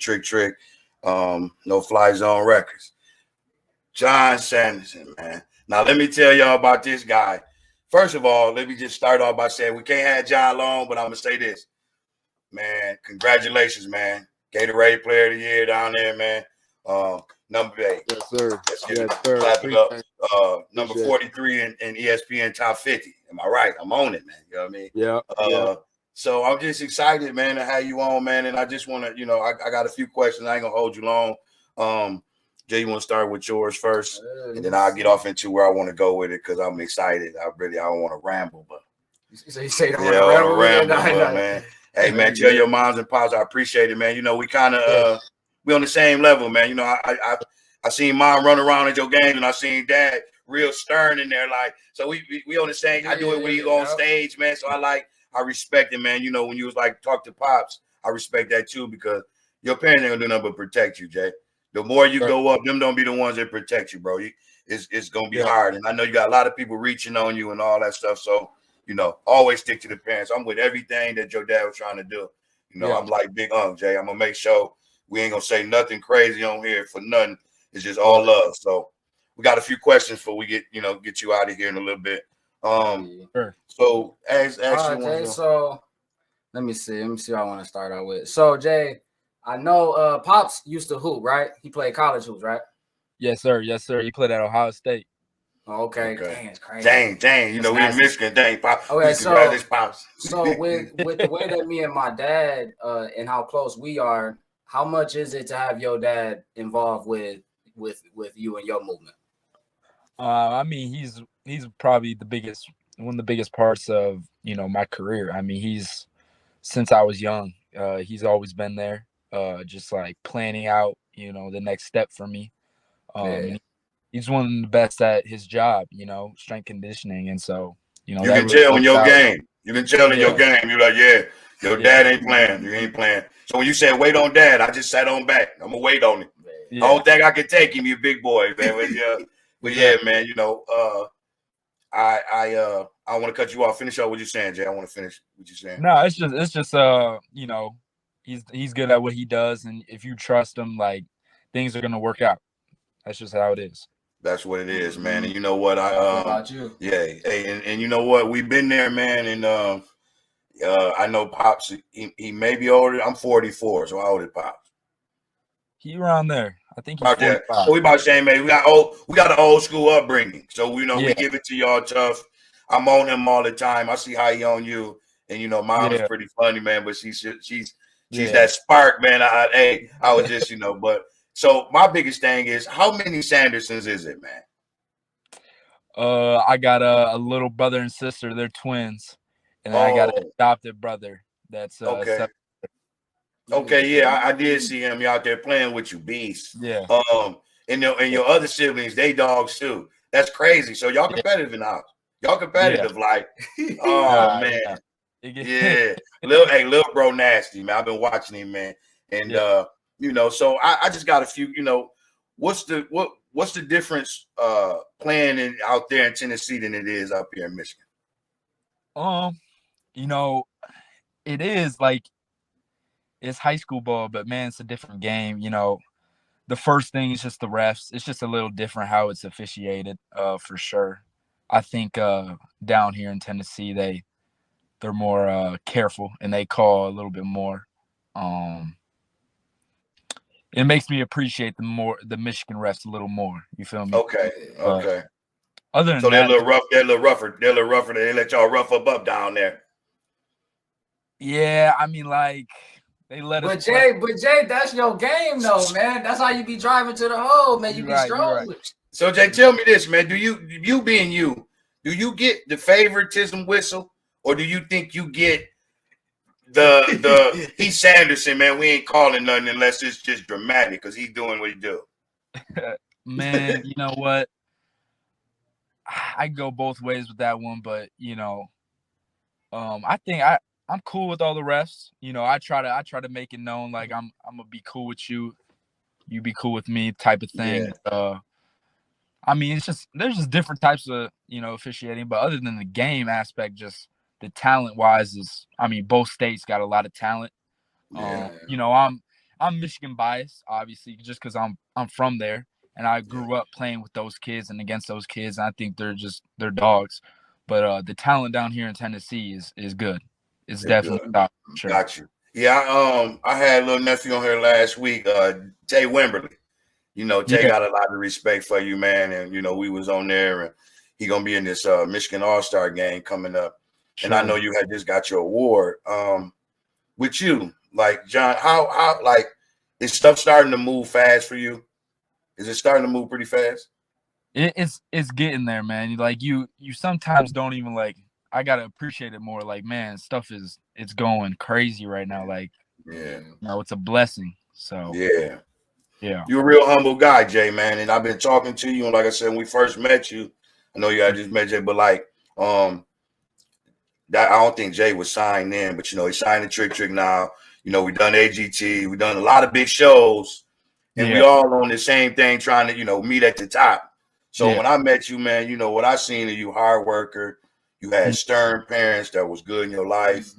Trick, No Fly Zone Records. John Sanderson, man. Now, let me tell y'all about this guy. First of all, let me just start off by saying we can't have John long, but I'm going to say this. Man, congratulations, man. Gatorade Player of the Year down there, man. Number 8. Yes, sir. Yes, sir. Clap it up. Number 43 in ESPN Top 50. Am I right? I'm on it, man. You know what I mean? Yeah. So I'm just excited, man, to have you on, man. And I just want to, I got a few questions. I ain't going to hold you long. Jay, you want to start with yours first? And then I'll get off into where I want to go with it because I'm excited. I don't want to ramble, but. So you say you don't want to ramble, man. Hey, man, tell your moms and pops I appreciate it, man. We kind of we on the same level, man. I seen mom run around at your games, and I seen dad real stern in there, like. So we on the same. I do it when you go on stage, man. So I respect it, man. When you was like talk to pops, I respect that too because your parents ain't gonna do nothing but protect you, Jay. The more you go up, them don't be the ones that protect you, bro. It's gonna be hard, and I know you got a lot of people reaching on you and all that stuff. So always stick to the parents. I'm with everything that your dad was trying to do. I'm like Big Jay. I'm gonna make sure we ain't gonna say nothing crazy on here for nothing. It's just all love. So we got a few questions before we get you out of here in a little bit. So as Jay, so let me see what I want to start out with. So Jay, I know Pops used to hoop, right? He played college hoops, right? Yes, sir. He played at Ohio State. Okay. Dang, it's crazy. Dang. We in Michigan. Dang, Pops. Okay, so with the way that me and my dad and how close we are, how much is it to have your dad involved with you and your movement? I mean, he's probably one of the biggest parts of my career. I mean, since I was young, he's always been there, just like planning out the next step for me. He's one of the best at his job, strength conditioning, and so you can tell in your game. You can tell in your game. You're like, your dad ain't playing. You ain't playing. So when you said wait on dad, I just sat on back. I'm gonna wait on him. I don't think I can take him. You big boy, man. But yeah, man. I want to cut you off. Finish up what you're saying, Jay. I want to finish what you're saying. No, it's just he's good at what he does, and if you trust him, like things are gonna work out. That's just how it is. That's what it is, man. And you know what? About you? Yeah. Hey, and you know what? We've been there, man. And I know Pops. He may be older. I'm 44, so how old is Pops? He around there. I think he's about 45. that. So we about the same age. We got an old school upbringing. So we give it to y'all tough. I'm on him all the time. I see how he on you. And mom's pretty funny, man. But she's that spark, man. I was just but. So my biggest thing is how many Sandersons is it, man? I got a little brother and sister. They're twins, and then I got an adopted brother. That's okay. Okay, yeah, I did see him out there playing with you, beast. Yeah. And your other siblings, they dogs too. That's crazy. So y'all competitive in the house. Y'all competitive, like. Oh man. Yeah. Little bro, nasty, man. I've been watching him, man, and so I just got a few, what's the difference playing out there in Tennessee than it is up here in Michigan? It is like it's high school ball, but man, it's a different game. The first thing is just the refs. It's just a little different how it's officiated, for sure. I think down here in Tennessee, they're more careful and they call a little bit more. It makes me appreciate the Michigan refs a little more. You feel me? Okay. Other than so that, they're a little rougher. They let y'all rough up down there. Yeah, I mean, like they let us. But Jay, that's your game, though, man. That's how you be driving to the hole, man. You be strong. Right. So Jay, tell me this, man. Do you being you, do you get the favoritism whistle, or do you think you get the he's Sanderson, man? We ain't calling nothing unless it's just dramatic because he's doing what he do. Man, you know what? I go both ways with that one, but I think I'm cool with all the refs. I try to make it known like I'm gonna be cool with you, you be cool with me, type of thing. Yeah. I mean, there's just different types of officiating, but other than the game aspect, just the talent wise both states got a lot of talent. Yeah. I'm I'm Michigan biased, obviously, just because I'm from there and I grew up playing with those kids and against those kids. And I think they're dogs. But the talent down here in Tennessee is good. It's definitely top, sure. Got you. Yeah, I had a little nephew on here last week, Tay Wimberly. You know, Tay got a lot of respect for you, man. And, you know, we was on there and he going to be in this Michigan All-Star game coming up. Sure. And I know you had just got your award. With you, like, John, how like, is stuff starting to move fast for you? Is it starting to move pretty fast? It's getting there, man. Like, you sometimes don't even, like, I got to appreciate it more. Like, man, stuff it's going crazy right now. Like, you know, it's a blessing. So, yeah. Yeah. You're a real humble guy, Jay, man. And I've been talking to you. And like I said, when we first met you, I know you had just met Jay, but like, that I don't think Jay was signed in, but, you know, he signed the Trick now. You know, we done AGT. We done a lot of big shows. And we all on the same thing trying to, you know, meet at the top. So when I met you, man, you know, what I seen of you, hard worker. You had stern parents that was good in your life.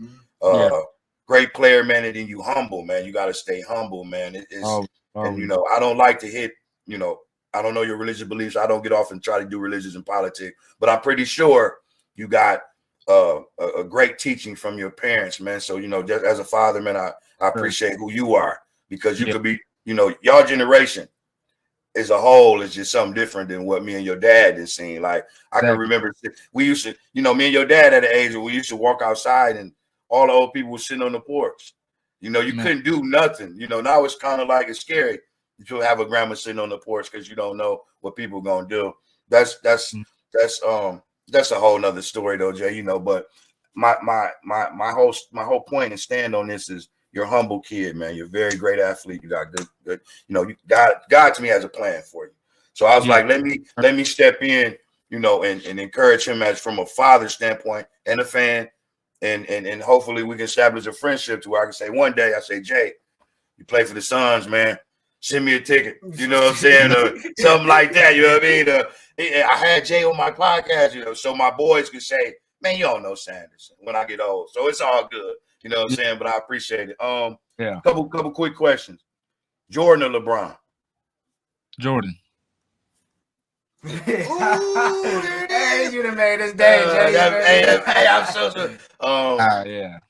Great player, man, and then you humble, man. You got to stay humble, man. And, you know, I don't like to hit, you know, I don't know your religious beliefs. I don't get off and try to do religious and politics, but I'm pretty sure you got a great teaching from your parents, man. So, you know, just as a father, man, I appreciate who you are, because you could be, you know, your generation as a whole is just something different than what me and your dad has seen. Like, I can remember we used to, you know, me and your dad at an age where we used to walk outside and all the old people were sitting on the porch. You know, you couldn't do nothing. You know, now it's kind of like it's scary to have a grandma sitting on the porch because you don't know what people are gonna do. That's a whole nother story though, Jay. You know, but my whole point and stand on this is you're a humble kid, man. You're a very great athlete. You got good, you know, God to me has a plan for you. So I was like, let me step in, you know, and encourage him as from a father standpoint and a fan. And hopefully we can establish a friendship to where I can say one day, I say, Jay, you play for the Suns, man. Send me a ticket. You know what I'm saying? Or something like that. You know what I mean? I had Jay on my podcast, you know, so my boys could say, man, you don't know Sanderson when I get old. So it's all good. You know what I'm saying? But I appreciate it. Couple quick questions. Jordan or LeBron? Jordan. Ooh, hey, you done made this day, Jay. Hey, I'm so sorry.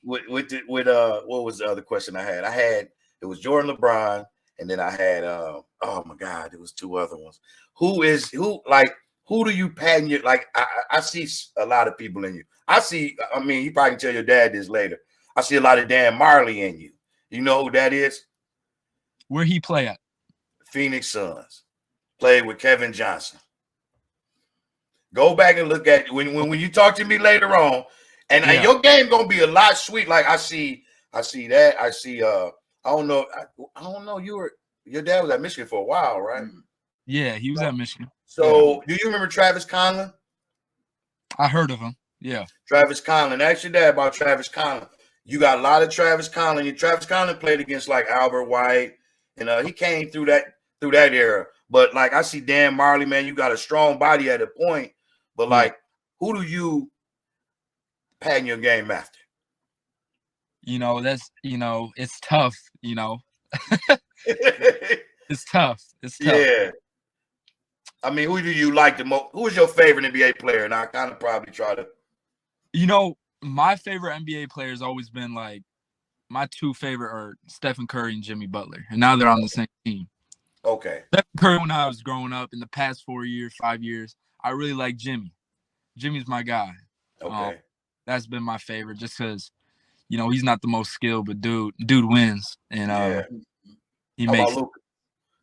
What was the other question I had? It was Jordan, LeBron, and then I had oh my God, it was two other ones. Who do you patent your, like, I see a lot of people in you. I mean, you probably can tell your dad this later. I see a lot of Dan Marley in you. You know who that is? Where he play at? Phoenix Suns. Played with Kevin Johnson. Go back and look at when you talk to me later on, and your game gonna be a lot sweet. Like I see that. I see I don't know. Your dad was at Michigan for a while, right? Yeah, he was at Michigan. So do you remember Travis Conlon? I heard of him. Yeah. Travis Conlon. Ask your dad about Travis Conlon. You got a lot of Travis Conlon. Travis Conlon played against like Albert White, and he came through that era. But like I see Dan Marley, man, you got a strong body at a point. But like, who do you pattern your game after? You know, it's tough, you know. It's tough. Yeah. I mean, who do you like the most? Who is your favorite NBA player? And I kind of probably try to. You know, my favorite NBA player has always been like, my two favorite are Stephen Curry and Jimmy Butler. And now they're on the same team. Okay. Stephen Curry, when I was growing up in the past 4 years, 5 years, I really like Jimmy. Jimmy's my guy. Okay. That's been my favorite just because, you know, he's not the most skilled, but dude wins. And he makes it.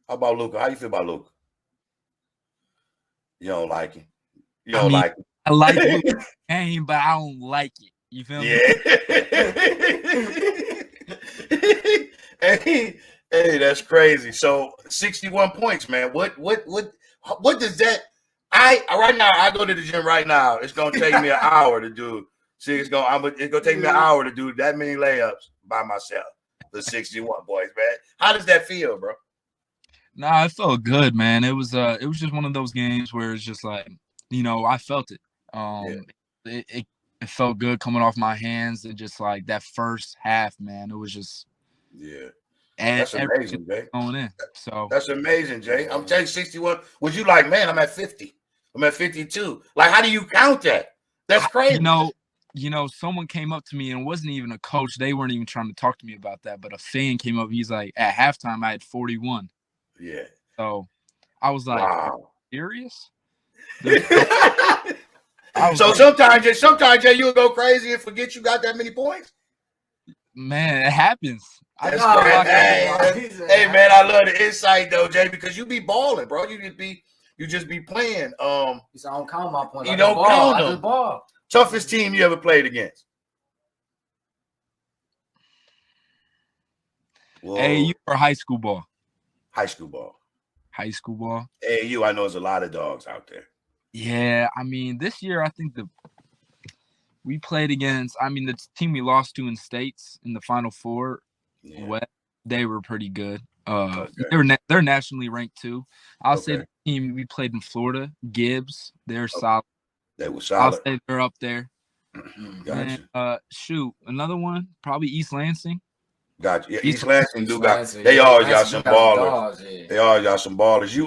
How about Luka? How you feel about Luka? You don't like him. You don't like him. I like Luka's game, but I don't like it. You feel me? Hey, that's crazy. So 61 points, man. What does that? Right now, I go to the gym right now. It's gonna take me an hour to do. See, it's gonna take me an hour to do that many layups by myself. The 61 boys, man. How does that feel, bro? Nah, it felt good, man. It was just one of those games where it's just like, you know, I felt it. It felt good coming off my hands, and just like that first half, man, it was just And that's amazing, Jay. going in. So that's amazing, Jay. I'm telling you, 61. Was you like, man, I'm at 50. I'm at 52. Like, how do you count that? That's crazy. You know, someone came up to me and it wasn't even a coach. They weren't even trying to talk to me about that. But a fan came up. He's like, at halftime, I had 41. Yeah. So I was like, wow. Serious? So sometimes, Jay, you'll go crazy and forget you got that many points. Man, it happens. Hey, man, I love the insight though, Jay, because you be balling, bro. You just be playing. I don't count my points. You don't count them. I just ball. Toughest team you ever played against? AAU or high school ball? High school ball. High school ball. AAU, I know there's a lot of dogs out there. Yeah, I mean, this year I think we played against. I mean, the team we lost to in states in the Final Four. Yeah. They were pretty good. They're nationally ranked too. I'll say the team we played in Florida, Gibbs, they're solid. They were solid. I'll say they're up there. Gotcha. And, shoot, another one, probably East Lansing. Gotcha. Yeah, East Lansing they always got some ballers. They always got some ballers. You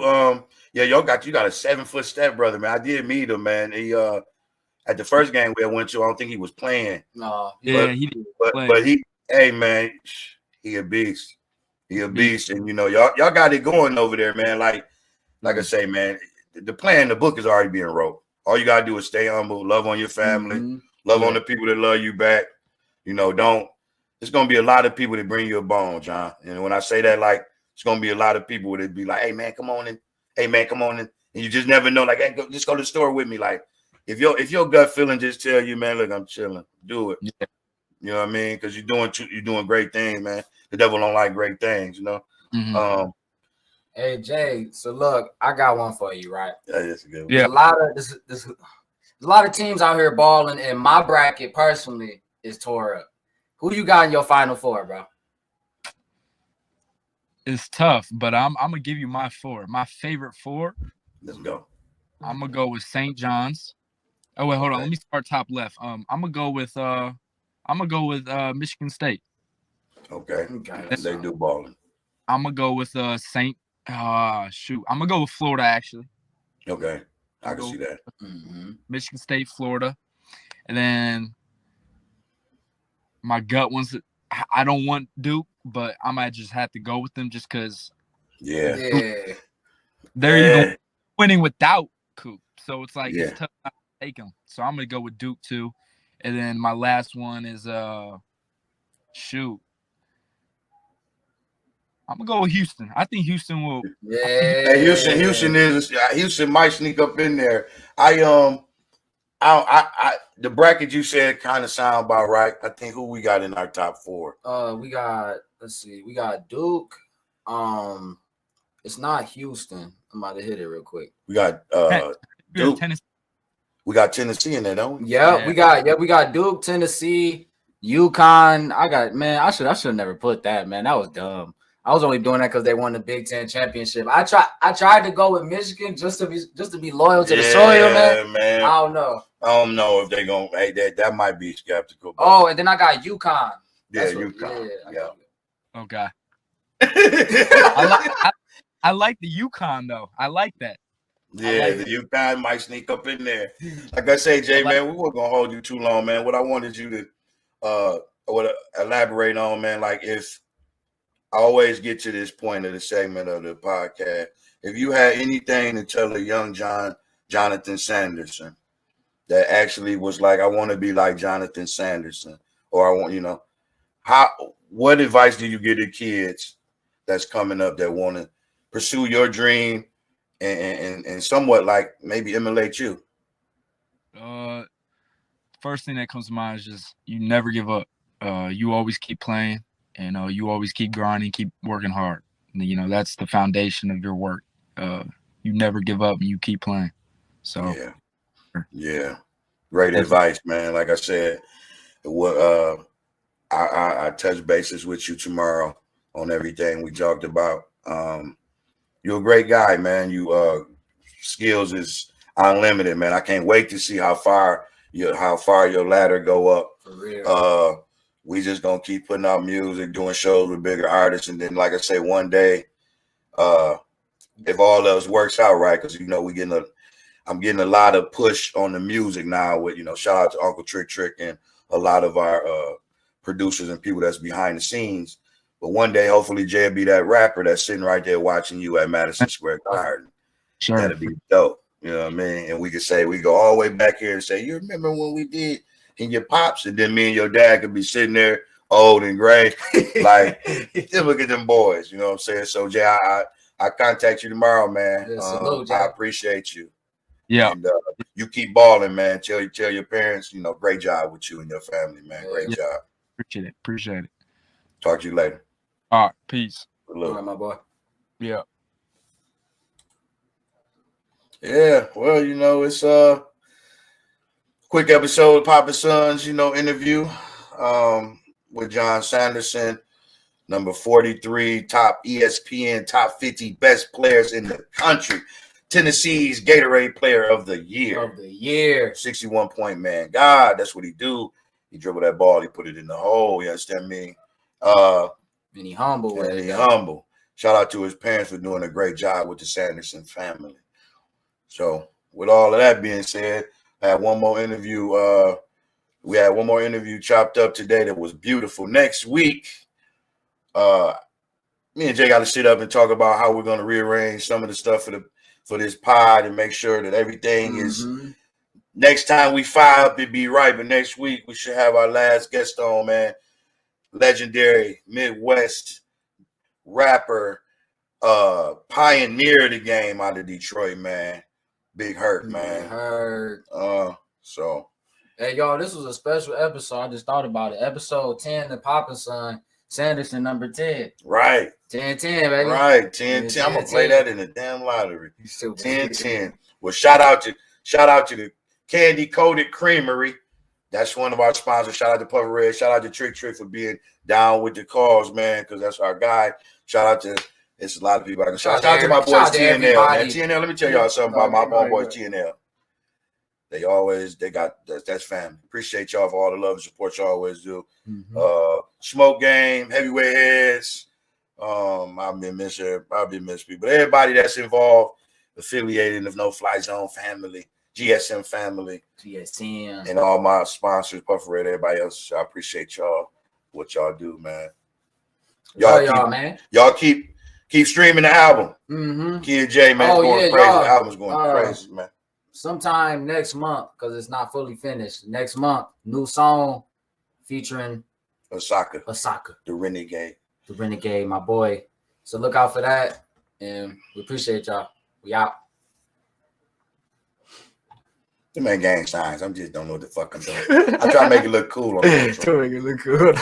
y'all got a 7-foot step brother, man. I did meet him, man. He at the first game we went to, I don't think he was playing. No, he didn't play. But hey man, he a beast. He a beast, and you know y'all got it going over there, man. Like I say, man, the plan in the book is already being wrote. All you gotta do is stay humble, love on your family, love on the people that love you back. You know, there's gonna be a lot of people that bring you a bone, John. And when I say that, like, it's gonna be a lot of people that be like, hey man, come on in. Hey man, come on in. And you just never know, like, hey, just go to the store with me. Like, if your gut feeling just tell you, man, look, I'm chilling, do it. Yeah. You know what I mean? Because you're doing great things, man. The devil don't like great things, you know. Mm-hmm. Hey Jay, so look, I got one for you, right? Yeah, that's a good one. Yeah, there's a lot of teams out here balling, and my bracket personally is tore up. Who you got in your Final Four, bro? It's tough, but I'm gonna give you my 4. My favorite 4. Let's go. I'm gonna go with St. John's. Oh wait, hold on. Let me start top left. I'm gonna go with Michigan State. Okay. They do balling. I'm gonna go with I'm gonna go with Florida actually. Okay. I can see that. Michigan State, Florida. And then my gut wants I don't want Duke, but I might just have to go with them just because they're even winning without Coop. So it's like it's tough not to take them. So I'm gonna go with Duke too. And then my last one is I'm gonna go with Houston. I think Houston will. Yeah, hey, Houston might sneak up in there. The bracket you said kind of sound about right. I think who we got in our top 4. We got we got Duke. It's not Houston. I'm about to hit it real quick. We got Duke. Tennessee. We got Tennessee in there, don't we? Yeah, we got Duke, Tennessee, UConn. I should have never put that, man. That was dumb. I was only doing that because they won the Big Ten championship. I tried to go with Michigan just to be loyal to the soil, man. I don't know if they're gonna. Hey, that might be skeptical. Oh, and then I got UConn. Yeah, UConn. Yeah. Okay. I like the UConn though. I like that. Yeah, the UConn might sneak up in there. Like I say, Jay, man, we weren't gonna hold you too long, man. What I wanted you to elaborate on, man, like if I always get to this point of the segment of the podcast. If you had anything to tell a young Jonathan Sanderson that actually was like, I want to be like Jonathan Sanderson, or I want, what advice do you give to kids that's coming up that want to pursue your dream and somewhat like maybe emulate you? First thing that comes to mind is just you never give up. You always keep playing. And you always keep grinding, keep working hard. And, that's the foundation of your work. You never give up and you keep playing. So yeah. Great advice, man. Like I said, I touch bases with you tomorrow on everything we talked about. You're a great guy, man. You skills is unlimited, man. I can't wait to see how far your ladder go up. For real. we just gonna keep putting out music, doing shows with bigger artists, and then, like I say, one day, if all else works out right, because you know I'm getting a lot of push on the music now. With shout out to Uncle Trick and a lot of our producers and people that's behind the scenes. But one day, hopefully, Jay will be that rapper that's sitting right there watching you at Madison Square Garden. Sure. That'd be dope. You know what I mean? And we could say, we go all the way back here and say, you remember when we did in your pops? And then me and your dad could be sitting there old and gray. Like, look at them boys. You know what I'm saying? So, Jay, I contact you tomorrow, man. Yes, salute, I appreciate you. Yeah. And you keep balling, man. Tell your parents, great job with you and your family, man. Great job. Appreciate it. Talk to you later. All right. Peace. All right, my boy. Yeah. Yeah. Well, it's a quick episode of Papa Son's, interview with John Sanderson, number 43, top ESPN, top 50 best players in the country. Tennessee's Gatorade Player of the Year. 61-point man. God, that's what he do. He dribbled that ball. He put it in the hole. You understand me? And he humble. Humble. Shout out to his parents for doing a great job with the Sanderson family. So, with all of that being said, I had one more interview. We had one more interview chopped up today that was beautiful. Next week, me and Jay got to sit up and talk about how we're going to rearrange some of the stuff for this pod and make sure that everything is. Next time we fire up, it be right. But next week we should have our last guest on, man. Legendary Midwest rapper, pioneer the game out of Detroit, man. Big Hurt, man. So. Hey, y'all, this was a special episode. I just thought about it. Episode 10, the Papa Son, Sanderson, number 10. Right. 10-10, baby. Right. 10-10. I'm going to play that in the damn lottery. 10-10. Well, shout out to the Candy Coated Creamery. That's one of our sponsors. Shout out to Puffy Red. Shout out to Trick for being down with the cause, man, because that's our guy. Shout out to, it's a lot of people I can shout out to my boys TNL, man. TNL, let me tell y'all something about my boys TNL. They got that's family. Appreciate y'all for all the love and support y'all always do. Smoke Game, Heavyweight Heads. I've been missing people. Everybody that's involved, affiliated in the No Fly Zone family, GSM family, and all my sponsors, Puffy Red, everybody else. I appreciate y'all, what y'all do, man. Y'all keep streaming the album. Kid J, man, going crazy. The album's going crazy, man. Sometime next month, because it's not fully finished. Next month, new song featuring Osaka, the Renegade, my boy. So look out for that, and we appreciate y'all. We out. The man gang signs. I just don't know what the fuck I'm doing. I try to make it look cool on the intro. To make it look good.